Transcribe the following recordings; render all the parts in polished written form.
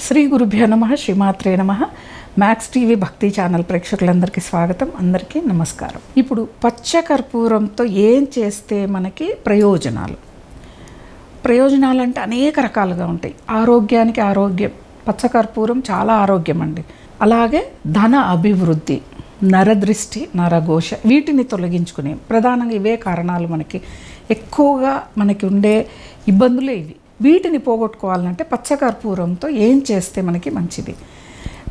శ్రీ గురుభ్యో నమః శ్రీమాత్రే నమః. మ్యాక్స్ టీవీ భక్తి ఛానల్ ప్రేక్షకులందరికీ స్వాగతం. అందరికీ నమస్కారం. ఇప్పుడు పచ్చకర్పూరంతో ఏం చేస్తే మనకి ప్రయోజనాలు అంటే అనేక రకాలుగా ఉంటాయి. ఆరోగ్యానికి ఆరోగ్యం, పచ్చకర్పూరం చాలా ఆరోగ్యం అండి. అలాగే ధన అభివృద్ధి, నరదృష్టి, నరఘోష వీటిని తొలగించుకునే ప్రధానంగా ఇవే కారణాలు. మనకి ఎక్కువగా మనకి ఉండే ఇబ్బందులే ఇవి. వీటిని పోగొట్టుకోవాలంటే పచ్చకర్పూరంతో ఏం చేస్తే మనకి మంచిది?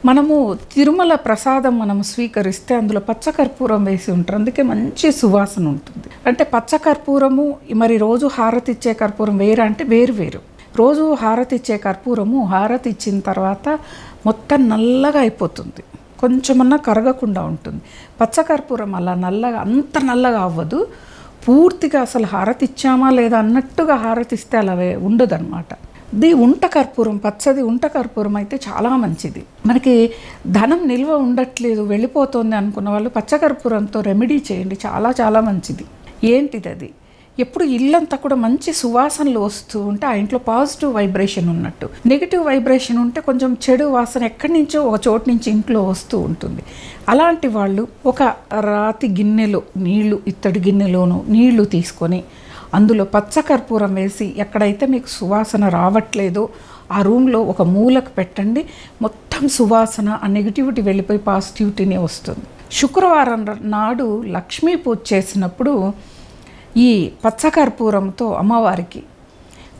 మనము తిరుమల ప్రసాదం మనం స్వీకరిస్తే అందులో పచ్చకర్పూరం వేసి ఉంటారు, అందుకే మంచి సువాసన ఉంటుంది. అంటే పచ్చకర్పూరము మరి రోజు హారతి ఇచ్చే కర్పూరం వేరే అంటే వేరు. రోజు హారతి ఇచ్చే కర్పూరము హారతి ఇచ్చిన తర్వాత మొత్తం నల్లగా అయిపోతుంది, కొంచెమన్నా కరగకుండా ఉంటుంది. పచ్చకర్పూరం అలా నల్లగా అంత నల్లగా అవ్వదు, పూర్తిగా అసలు హారతి ఇచ్చామా లేదా అన్నట్టుగా హారతి ఇస్తే అలా ఉండదన్నమాట. ఇది ఉంట కర్పూరం, పచ్చది ఉంట కర్పూరం అయితే చాలా మంచిది. మనకి ధనం నిల్వ ఉండట్లేదు, వెళ్ళిపోతుంది అనుకున్న వాళ్ళు పచ్చకర్పూరంతో రెమెడీ చేయండి, చాలా చాలా మంచిది. ఏంటిది అది? ఎప్పుడు ఇల్లంతా కూడా మంచి సువాసనలు వస్తూ ఉంటే ఆ ఇంట్లో పాజిటివ్ వైబ్రేషన్ ఉన్నట్టు. నెగిటివ్ వైబ్రేషన్ ఉంటే కొంచెం చెడు వాసన ఎక్కడి నుంచో ఒక చోటు నుంచి ఇంట్లో వస్తూ ఉంటుంది. అలాంటి వాళ్ళు ఒక రాతి గిన్నెలో నీళ్లు, ఇత్తడి గిన్నెలోనూ నీళ్లు తీసుకొని అందులో పచ్చకర్పూరం వేసి ఎక్కడైతే మీకు సువాసన రావట్లేదో ఆ రూమ్లో ఒక మూలకు పెట్టండి. మొత్తం సువాసన, ఆ నెగిటివిటీ వెళ్ళిపోయి పాజిటివిటీనే వస్తుంది. శుక్రవారం నాడు లక్ష్మీ పూజ చేసినప్పుడు ఈ పచ్చకర్పూరంతో అమ్మవారికి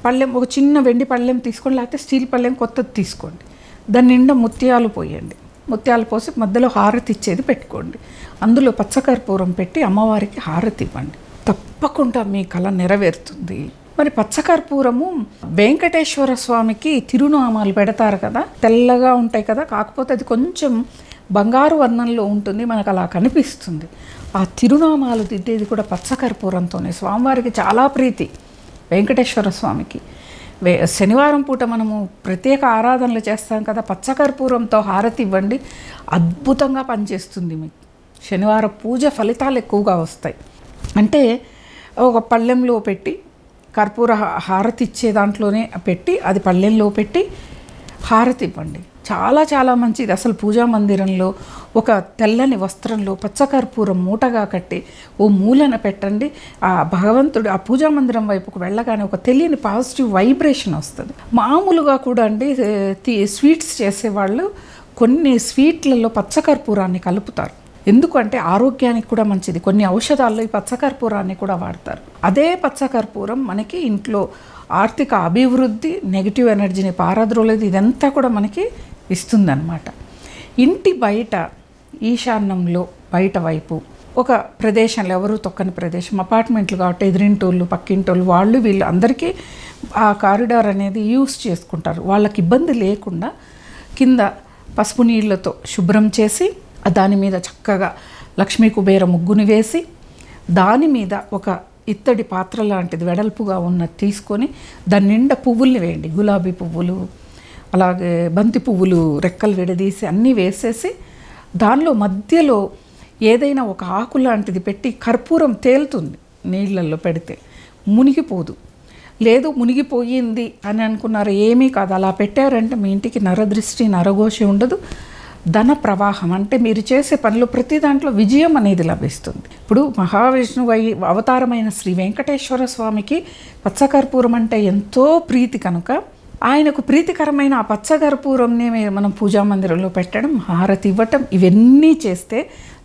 పళ్ళెం, ఒక చిన్న వెండి పళ్ళెం తీసుకోండి, లేకపోతే స్టీల్ పళ్ళెం కొత్తది తీసుకోండి. దాని నిండా ముత్యాలు పోయండి. ముత్యాలు పోసి మధ్యలో హారతి ఇచ్చేది పెట్టుకోండి. అందులో పచ్చకర్పూరం పెట్టి అమ్మవారికి హారతి ఇవ్వండి. తప్పకుండా మీ కళ నెరవేరుతుంది. మరి పచ్చకర్పూరము వెంకటేశ్వర స్వామికి తిరునామాలు పెడతారు కదా, తెల్లగా ఉంటాయి కదా, కాకపోతే అది కొంచెం బంగారు వర్ణంలో ఉంటుంది, మనకు అలా కనిపిస్తుంది. ఆ తిరునామాలు దిద్దేది కూడా పచ్చకర్పూరంతోనే. స్వామివారికి చాలా ప్రీతి వెంకటేశ్వర స్వామికి. శనివారం పూట మనము ప్రత్యేక ఆరాధనలు చేస్తాం కదా, పచ్చకర్పూరంతో హారతి ఇవ్వండి, అద్భుతంగా పనిచేస్తుంది మీకు. శనివారం పూజ ఫలితాలు ఎక్కువగా వస్తాయి. అంటే ఒక పళ్ళెంలో పెట్టి కర్పూర హారతి ఇచ్చే దాంట్లోనే పెట్టి అది పళ్ళెంలో పెట్టి హారతి ఇవ్వండి, చాలా చాలా మంచిది. అసలు పూజా మందిరంలో ఒక తెల్లని వస్త్రంలో పచ్చకర్పూరం మూటగా కట్టి ఓ మూలన పెట్టండి. ఆ భగవంతుడు ఆ పూజా మందిరం వైపుకు వెళ్ళగానే ఒక తెలియని పాజిటివ్ వైబ్రేషన్ వస్తుంది. మామూలుగా కూడా అండి స్వీట్స్ చేసేవాళ్ళు కొన్ని స్వీట్లలో పచ్చకర్పూరాన్ని కలుపుతారు. ఎందుకంటే ఆరోగ్యానికి కూడా మంచిది. కొన్ని ఔషధాల్లో ఈ పచ్చకర్పూరాన్ని కూడా వాడతారు. అదే పచ్చకర్పూరం మనకి ఇంట్లో ఆర్థిక అభివృద్ధి, నెగిటివ్ ఎనర్జీని పారద్రోలేదు, ఇదంతా కూడా మనకి ఇస్తుందన్నమాట. ఇంటి బయట ఈశాన్యంలో బయట వైపు ఒక ప్రదేశంలో, ఎవరు తొక్కని ప్రదేశం, అపార్ట్మెంట్లు కాబట్టి ఎదురింటోళ్ళు పక్కింటోళ్ళు వాళ్ళు వీళ్ళు అందరికీ ఆ కారిడార్ అనేది యూస్ చేసుకుంటారు. వాళ్ళకి ఇబ్బంది లేకుండా కింద పసుపు నీళ్ళతో శుభ్రం చేసి దాని మీద చక్కగా లక్ష్మీ కుబేర ముగ్గుని వేసి దాని మీద ఒక ఇత్తడి పాత్ర లాంటిది వెడల్పుగా ఉన్నది తీసుకొని దాని నిండా పువ్వుల్ని వేయండి. గులాబీ పువ్వులు, అలాగే బంతి పువ్వులు రెక్కలు విడదీసి అన్నీ వేసేసి దానిలో మధ్యలో ఏదైనా ఒక ఆకు లాంటిది పెట్టి కర్పూరం తేలుతుంది నీళ్ళల్లో పెడితే, మునిగిపోదు. లేదు మునిగిపోయింది అని అనుకున్నారు, ఏమీ కాదు. అలా పెట్టారంటే మీ ఇంటికి నరదృష్టి, నరఘోష ఉండదు. ధన ప్రవాహం అంటే మీరు చేసే పనిలో ప్రతి దాంట్లో విజయం అనేది లభిస్తుంది. ఇప్పుడు మహావిష్ణువు అవతారమైన శ్రీ వెంకటేశ్వర స్వామికి పచ్చకర్పూరం అంటే ఎంతో ప్రీతి కనుక ఆయనకు ప్రీతికరమైన ఆ పచ్చకర్పూరంని మనం పూజా మందిరంలో పెట్టడం, హారతి ఇవ్వటం, ఇవన్నీ చేస్తే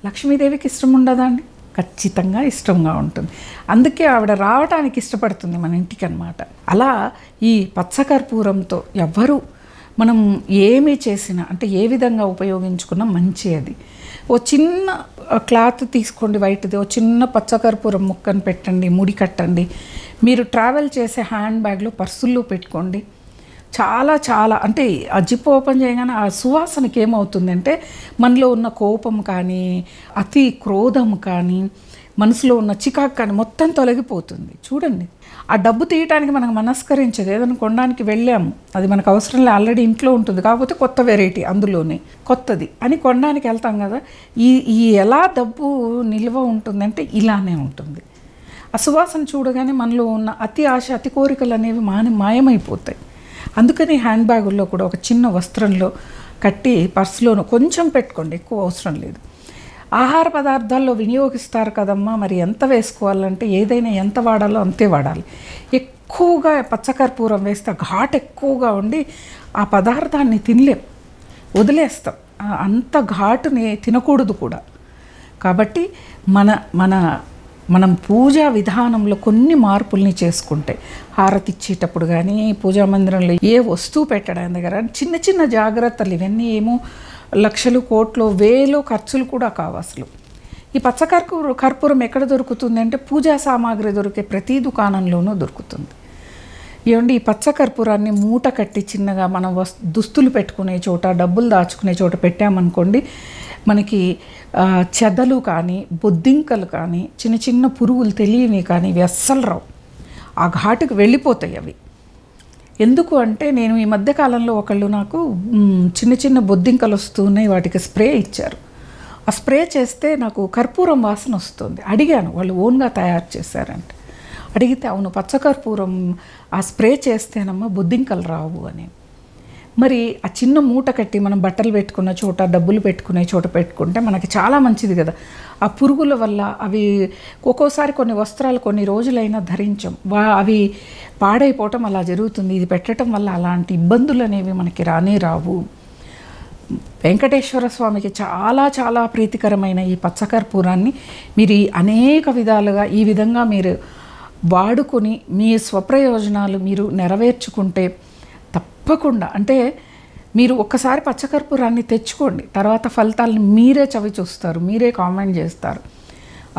లక్ష్మీదేవికి ఇష్టం ఉండదా అండి? ఖచ్చితంగా ఇష్టంగా ఉంటుంది. అందుకే ఆవిడ రావడానికి ఇష్టపడుతుంది మన ఇంటికి అన్నమాట. అలా ఈ పచ్చకర్పూరంతో ఎవ్వరూ మనం ఏమీ చేసినా అంటే ఏ విధంగా ఉపయోగించుకున్నా మంచి. అది ఓ చిన్న క్లాత్ తీసుకోండి వైట్ది, ఓ చిన్న పచ్చకర్పూరం ముక్కను పెట్టండి, ముడి కట్టండి. మీరు ట్రావెల్ చేసే హ్యాండ్ బ్యాగ్లో, పర్సుల్లో పెట్టుకోండి. చాలా చాలా అంటే ఆ జిప్ ఓపెన్ చేయగానే ఆ సువాసనకి ఏమవుతుందంటే మనలో ఉన్న కోపం కానీ, అతి క్రోధం కానీ, మనసులో ఉన్న చికాకు కానీ మొత్తం తొలగిపోతుంది. చూడండి, ఆ డబ్బు తీయటానికి మనకు మనస్కరించదు. ఏదైనా కొనడానికి వెళ్ళాము, అది మనకు అవసరం లేదు, ఆల్రెడీ ఇంట్లో ఉంటుంది, కాకపోతే కొత్త వెరైటీ అందులోనే కొత్తది అని కొనడానికి వెళ్తాం కదా. ఈ ఎలా డబ్బు నిల్వ ఉంటుందంటే ఇలానే ఉంటుంది. ఆ సువాసన చూడగానే మనలో ఉన్న అతి ఆశ, అతి కోరికలు అనేవి మాయమైపోతాయి. అందుకని హ్యాండ్ బ్యాగుల్లో కూడా ఒక చిన్న వస్త్రంలో కట్టి పర్సులోను కొంచెం పెట్టుకోండి, ఎక్కువ అవసరం లేదు. ఆహార పదార్థాల్లో వినియోగిస్తారు కదమ్మా, మరి ఎంత వేసుకోవాలంటే ఏదైనా ఎంత వాడాలో అంతే వాడాలి. ఎక్కువగా పచ్చకర్పూరం వేస్తే ఘాటు ఎక్కువగా ఉండి ఆ పదార్థాన్ని తినలేం, వదిలేస్తాం. అంత ఘాటుని తినకూడదు కూడా. కాబట్టి మనం పూజా విధానంలో కొన్ని మార్పుల్ని చేసుకుంటే, హారతి ఇచ్చేటప్పుడు కానీ పూజా మందిరంలో ఏ వస్తువు పెట్టడం దగ్గర చిన్న చిన్న జాగ్రత్తలు, ఇవన్నీ ఏమో లక్షలు కోట్లు వేలు ఖర్చులు కూడా కావు అసలు. ఈ కర్పూరం ఎక్కడ దొరుకుతుంది అంటే పూజా సామాగ్రి దొరికే ప్రతి దుకాణంలోనూ దొరుకుతుంది. ఏమండి, ఈ పచ్చకర్పూరాన్ని మూట కట్టి చిన్నగా మనం దుస్తులు పెట్టుకునే చోట, డబ్బులు దాచుకునే చోట పెట్టామనుకోండి, మనకి చెదలు కానీ బొద్దింకలు కానీ చిన్న చిన్న పురుగులు తెలియని కానీ ఇవి అస్సలు రావు, ఆ ఘాటుకు వెళ్ళిపోతాయి అవి. ఎందుకు అంటే నేను ఈ మధ్యకాలంలో ఒకళ్ళు నాకు చిన్న చిన్న బొద్దింకలు వస్తున్నాయి, వాటికి స్ప్రే ఇచ్చారు. ఆ స్ప్రే చేస్తే నాకు కర్పూరం వాసన వస్తుంది. అడిగాను, వాళ్ళు ఓన్గా తయారు చేశారంటే. అడిగితే అవును, పచ్చకర్పూరం ఆ స్ప్రే చేస్తేనమ్మా బొద్దింకలు రావు అని. మరి ఆ చిన్న మూట కట్టి మనం బట్టలు పెట్టుకున్న చోట, డబ్బులు పెట్టుకునే చోట పెట్టుకుంటే మనకి చాలా మంచిది కదా. ఆ పురుగుల వల్ల అవి ఒక్కోసారి కొన్ని వస్త్రాలు కొన్ని రోజులైనా ధరించం, అవి పాడైపోవటం అలా జరుగుతుంది. ఇది పెట్టడం వల్ల అలాంటి ఇబ్బందులు అనేవి మనకి రానే రావు. వెంకటేశ్వర స్వామికి చాలా చాలా ప్రీతికరమైన ఈ పచ్చకర్పూరాన్ని మీరు అనేక విధాలుగా ఈ విధంగా మీరు వాడుకొని మీ స్వప్రయోజనాలు మీరు నెరవేర్చుకుంటే తప్పకుండా, అంటే మీరు ఒక్కసారి పచ్చకర్పూరాన్ని తెచ్చుకోండి, తర్వాత ఫలితాలను మీరే చవి చూస్తారు, మీరే కామెంట్ చేస్తారు,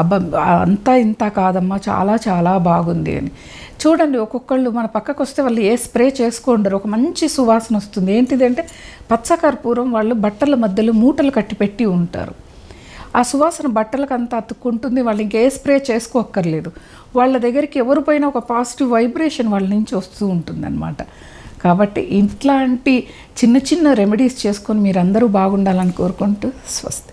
అబ్బా అంతా ఇంత కాదమ్మా, చాలా చాలా బాగుంది అని. చూడండి, ఒక్కొక్కళ్ళు మన పక్కకు వస్తే వాళ్ళు ఏ స్ప్రే చేసుకోండరు, ఒక మంచి సువాసన వస్తుంది. ఏంటిదంటే పచ్చకర్పూరం వాళ్ళు బట్టల మధ్యలో మూటలు కట్టి పెట్టి ఉంటారు. ఆ సువాసన బట్టలకు అంతా అతుక్కుంటుంది, వాళ్ళు ఇంకే స్ప్రే చేసుకోక్కర్లేదు. వాళ్ళ దగ్గరికి ఎవరు పోయినా ఒక పాజిటివ్ వైబ్రేషన్ వాళ్ళ నుంచి వస్తూ ఉంటుందన్నమాట. కాబట్టి ఇట్లాంటి చిన్న చిన్న రెమెడీస్ చేసుకొని మీరందరూ బాగుండాలని కోరుకుంటూ స్వస్తి.